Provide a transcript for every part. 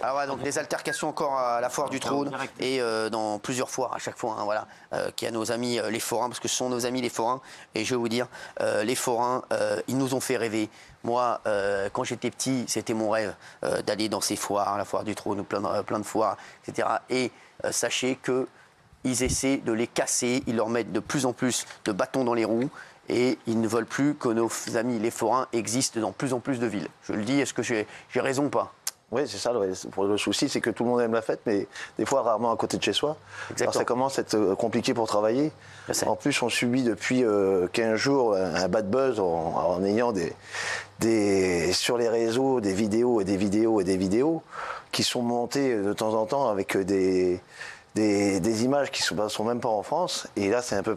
Alors voilà, donc des altercations encore à la foire du Trône et dans plusieurs foires à chaque fois, hein, voilà, qui a nos amis les forains, parce que ce sont nos amis les forains, et je vais vous dire, les forains, ils nous ont fait rêver. Moi, quand j'étais petit, c'était mon rêve d'aller dans ces foires, la foire du Trône, plein de foires, etc. Et sachez qu'ils essaient de les casser, ils leur mettent de plus en plus de bâtons dans les roues, et ils ne veulent plus que nos amis les forains existent dans plus en plus de villes. Je le dis, est-ce que j'ai raison ou pas ? Oui, c'est ça. Le souci, c'est que tout le monde aime la fête, mais des fois, rarement à côté de chez soi. Exactement. Alors, ça commence à être compliqué pour travailler. En plus, on subit depuis 15 jours un bad buzz en ayant sur les réseaux des vidéos et des vidéos et des vidéos qui sont montées de temps en temps avec des images qui ne sont même pas en France. Et là, c'est un peu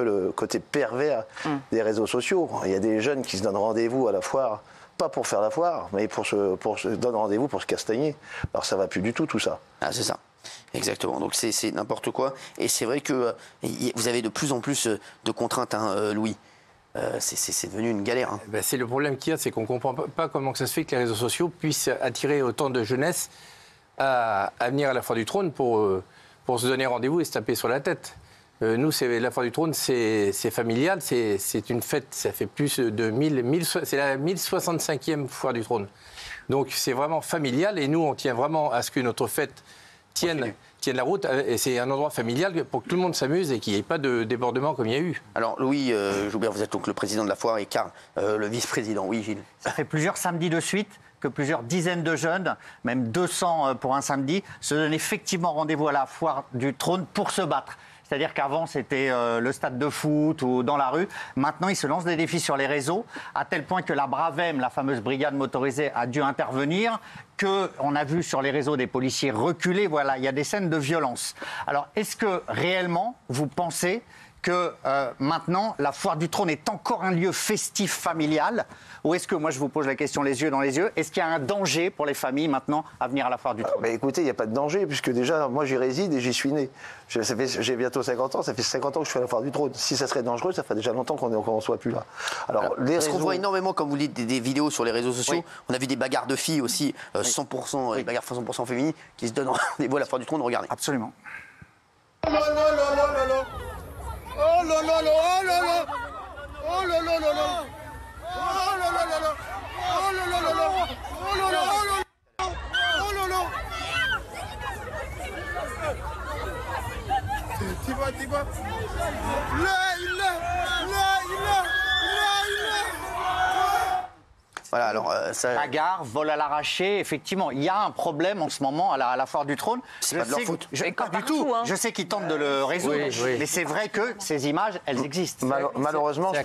le côté pervers des réseaux sociaux. Il y a des jeunes qui se donnent rendez-vous à la foire, pas pour faire la foire, mais pour se donner rendez-vous pour se castagner. Alors ça va plus du tout ça. Ah, c'est ça. Exactement. Donc c'est n'importe quoi. Et c'est vrai que vous avez de plus en plus de contraintes, hein, Louis. C'est devenu une galère. Hein. Ben, c'est le problème qu'il y a, c'est qu'on ne comprend pas comment ça se fait que les réseaux sociaux puissent attirer autant de jeunesse à venir à la foire du Trône pour se donner rendez-vous et se taper sur la tête. Nous, la foire du Trône, c'est familial, c'est une fête, ça fait plus de c'est la 1065e foire du Trône. Donc c'est vraiment familial et nous, on tient vraiment à ce que notre fête tienne la route. Et c'est un endroit familial pour que tout le monde s'amuse et qu'il n'y ait pas de débordement comme il y a eu. Alors Louis Joubert, vous êtes donc le président de la foire et Karl, le vice-président. Oui, Gilles. Ça fait plusieurs samedis de suite que plusieurs dizaines de jeunes, même 200 pour un samedi, se donnent effectivement rendez-vous à la foire du Trône pour se battre. C'est-à-dire qu'avant, c'était le stade de foot ou dans la rue. Maintenant, ils se lancent des défis sur les réseaux, à tel point que la Bravem, la fameuse brigade motorisée, a dû intervenir, qu'on a vu sur les réseaux des policiers reculer. Voilà, il y a des scènes de violence. Alors, est-ce que réellement, vous pensez que maintenant, la foire du Trône est encore un lieu festif familial? Ou est-ce que, moi je vous pose la question les yeux dans les yeux, est-ce qu'il y a un danger pour les familles maintenant à venir à la foire du Trône? Écoutez, il n'y a pas de danger, puisque déjà, moi j'y réside et j'y suis né. J'ai bientôt 50 ans, ça fait 50 ans que je suis à la foire du Trône. Si ça serait dangereux, ça ferait déjà longtemps qu'on ne soit plus là. Alors, parce qu'on voit énormément, comme vous dites, des vidéos sur les réseaux sociaux. Oui. On a vu des bagarres de filles aussi, 100%, des bagarres 100% féminines, qui se donnent rendez-vous à la foire du Trône, regardez. Absolument. Oh là là là là là là. Oh là là là, oh là là. Oh là là là là. Oh là là là là. Oh là là là là. Oh là là, oh là là. Oh là là. Tu vois. Là, il est. Voilà, alors ça... Bagarre, vol à l'arraché, effectivement, il y a un problème en ce moment à la foire du Trône. C'est pas de leur faute. Pas du tout. Hein. Je sais qu'ils tentent de le résoudre, mais c'est vrai que ces images, elles existent. Malheureusement, je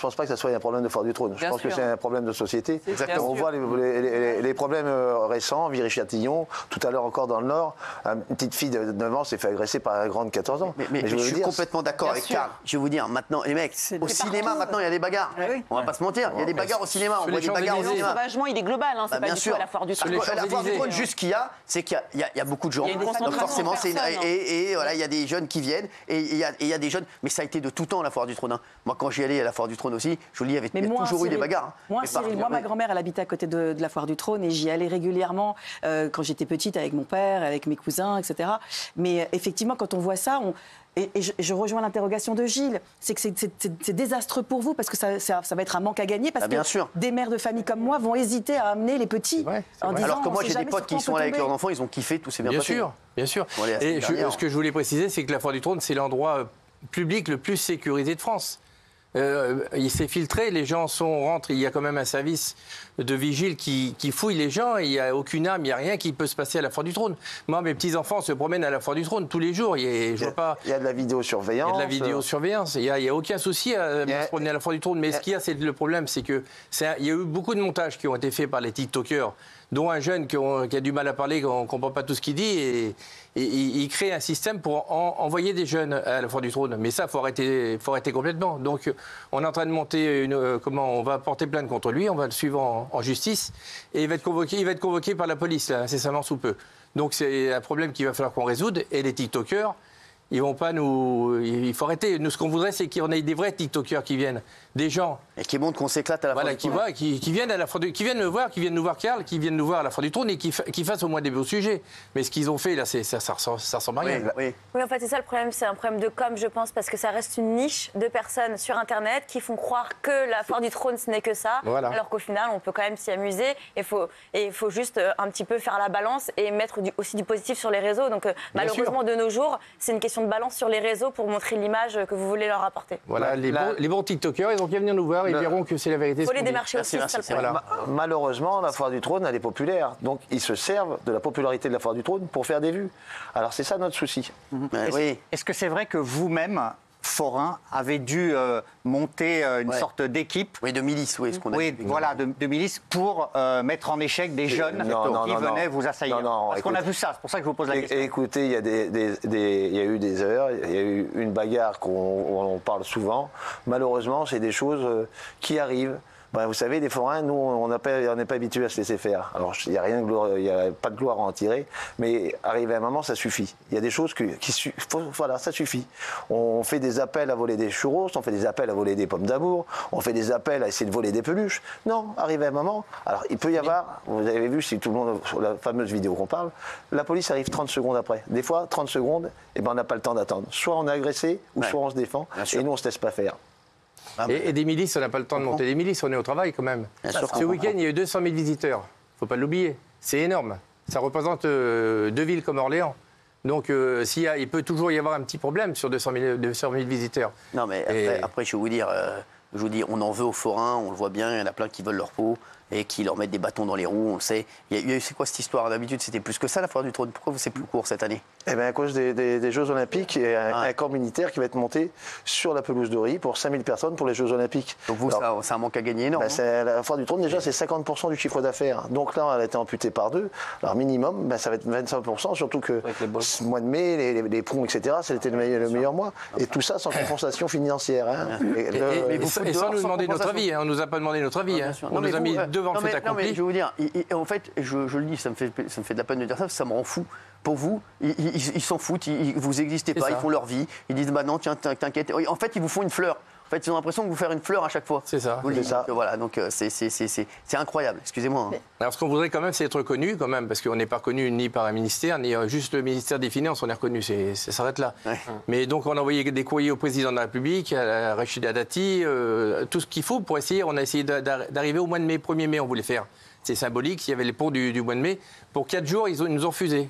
pense pas que ça soit un problème de foire du Trône. Je pense que c'est un problème de société. On voit les problèmes récents, Viry-Châtillon, tout à l'heure encore dans le Nord, une petite fille de 9 ans s'est fait agresser par un grand de 14 ans. Mais je suis complètement d'accord avec Karl. Je vais vous dire, maintenant, les mecs, au cinéma, maintenant, il y a des bagarres. On va pas se mentir, il y a des bagarres au cinéma, on voit des bagarres au cinéma. Sauvagement, il est global, hein, c'est pas du tout à la foire du Trône. La foire du Trône, juste ce qu'il y a, c'est qu'il y a beaucoup de gens. Donc forcément, et voilà, il y a des jeunes qui viennent, et il y a des jeunes, mais ça a été de tout temps la foire du Trône. Moi, quand j'y allais à la foire du Trône aussi, je vous le dis, il y a toujours eu des bagarres. Moi, ma grand-mère, elle habitait à côté de la foire du Trône, et j'y allais régulièrement quand j'étais petite avec mon père, avec mes cousins, etc. Mais effectivement, quand on voit ça, et je rejoins l'interrogation de Gilles, c'est que c'est désastreux pour vous parce que ça va être un manque à gagner parce que des mères de famille comme moi vont hésiter à amener les petits. En disant, alors que moi j'ai des potes qui sont là avec leurs enfants, ils ont kiffé, tout s'est bien passé. Bien sûr. Et ce que je voulais préciser, c'est que la foire du Trône, c'est l'endroit public le plus sécurisé de France. il s'est filtré, les gens rentrent, il y a quand même un service de vigile qui fouille les gens, et il n'y a aucune arme, il n'y a rien qui peut se passer à la Foire du Trône. Moi, mes petits-enfants se promènent à la Foire du Trône tous les jours, Il y a de la vidéosurveillance. Il y a de la vidéosurveillance, il n'y a aucun souci à se promener à la Foire du Trône. Mais ce qu'il y a, c'est le problème, c'est que il y a eu beaucoup de montages qui ont été faits par les TikTokers, dont un jeune qui a du mal à parler, qu'on ne comprend pas tout ce qu'il dit, et il crée un système pour envoyer des jeunes à la Foire du Trône. Mais ça, il faut arrêter complètement. Donc, on est en train de monter on va porter plainte contre lui, on va le suivre en justice, et il va être convoqué par la police, là, incessamment sous peu. Donc, c'est un problème qu'il va falloir qu'on résoudre, et les TikTokers, ils vont pas nous... Il faut arrêter. Nous, ce qu'on voudrait, c'est qu'on ait des vrais TikTokers qui viennent, des gens... Et qui montrent qu'on s'éclate à la Foire du Trône. Qui viennent à la Foire qui viennent me voir, qui viennent nous voir Karl, qui viennent nous voir à la Foire du Trône, et qui fassent au moins des beaux sujets. Mais ce qu'ils ont fait, là, ça ressemble à rien. Oui, en fait, c'est ça le problème. C'est un problème de com, je pense, parce que ça reste une niche de personnes sur Internet qui font croire que la Foire du Trône, ce n'est que ça. Voilà. Alors qu'au final, on peut quand même s'y amuser. Et il faut juste un petit peu faire la balance et mettre aussi du positif sur les réseaux. Donc, malheureusement, de nos jours, c'est une question de balance sur les réseaux pour montrer l'image que vous voulez leur apporter. Voilà, les bons TikTokers, ils ont qu'à venir nous voir, ils verront que c'est la vérité. Il faut les démarcher aussi, c'est ça le problème. Malheureusement, la Foire du Trône, elle est populaire. Donc, ils se servent de la popularité de la Foire du Trône pour faire des vues. Alors, c'est ça notre souci. Est-ce que c'est vrai que vous-même, forain, avez dû monter une sorte d'équipe. Oui, de milice, oui, ce qu'on a dit. Voilà, de milice pour mettre en échec des jeunes qui venaient vous assaillir. Parce qu'on a vu ça, c'est pour ça que je vous pose la question. Écoutez, il y a eu des heures, il y a eu une bagarre on parle souvent. Malheureusement, c'est des choses qui arrivent. Ben, vous savez, les forains, nous, on n'est pas habitués à se laisser faire. Alors, il n'y a pas de gloire à en tirer, mais arrivé à un moment, ça suffit. Il y a des choses voilà, ça suffit. On fait des appels à voler des churros, on fait des appels à voler des pommes d'amour, on fait des appels à essayer de voler des peluches. Non, arrivé à un moment, alors il peut y avoir, vous avez vu, si tout le monde, sur la fameuse vidéo qu'on parle, la police arrive 30 secondes après. Des fois, 30 secondes, et ben, on n'a pas le temps d'attendre. Soit on est agressé, ou soit on se défend, et nous, on ne se laisse pas faire. Et des milices, on n'a pas le temps de monter des milices, on est au travail quand même. Ce week-end, il y a eu 200 000 visiteurs. Il ne faut pas l'oublier. C'est énorme. Ça représente 2 villes comme Orléans. Donc, il peut toujours y avoir un petit problème sur 200 000 visiteurs. Non, mais après, je vais vous dire, on en veut aux forains, on le voit bien, il y en a plein qui veulent leur peau et qui leur mettent des bâtons dans les roues, on le sait. C'est quoi cette histoire? D'habitude, c'était plus que ça, la Foire du Trône. Pourquoi c'est plus court cette année? Eh bien, à cause des Jeux Olympiques, il y a un camp militaire qui va être monté sur la pelouse de Ry pour 5000 personnes pour les Jeux Olympiques. Donc vous, c'est un manque à gagner énorme. La Foire du Trône, déjà, c'est 50% du chiffre d'affaires. Donc là, elle a été amputée par 2. Alors minimum, ça va être 25%, surtout que ce mois de mai, les ponts, etc., c'était le meilleur mois. Et tout ça sans compensation financière. Hein. Et sans nous demander notre avis. On ne nous a pas demandé notre avis. On nous a mis devant le fait accompli. Je vais vous dire, en fait, je le dis, ça me fait de la peine de dire ça me rend fou. Pour vous, ils s'en foutent, vous n'existez pas, ils font leur vie, ils disent bah non, tiens, t'inquiète. En fait, ils vous font une fleur. En fait, ils ont l'impression de vous faire une fleur à chaque fois. C'est ça. Voilà, donc c'est incroyable, excusez-moi. Alors, ce qu'on voudrait quand même, c'est être reconnu, quand même, parce qu'on n'est pas reconnu ni par un ministère, ni juste le ministère des Finances, on est reconnu, ça s'arrête là. Ouais. Mais donc, on a envoyé des courriers au président de la République, à Rachida Dati, tout ce qu'il faut pour essayer. On a essayé d'arriver au mois de mai, 1er mai, on voulait faire. C'est symbolique, il y avait les ponts du mois de mai. Pour 4 jours, ils nous ont refusé.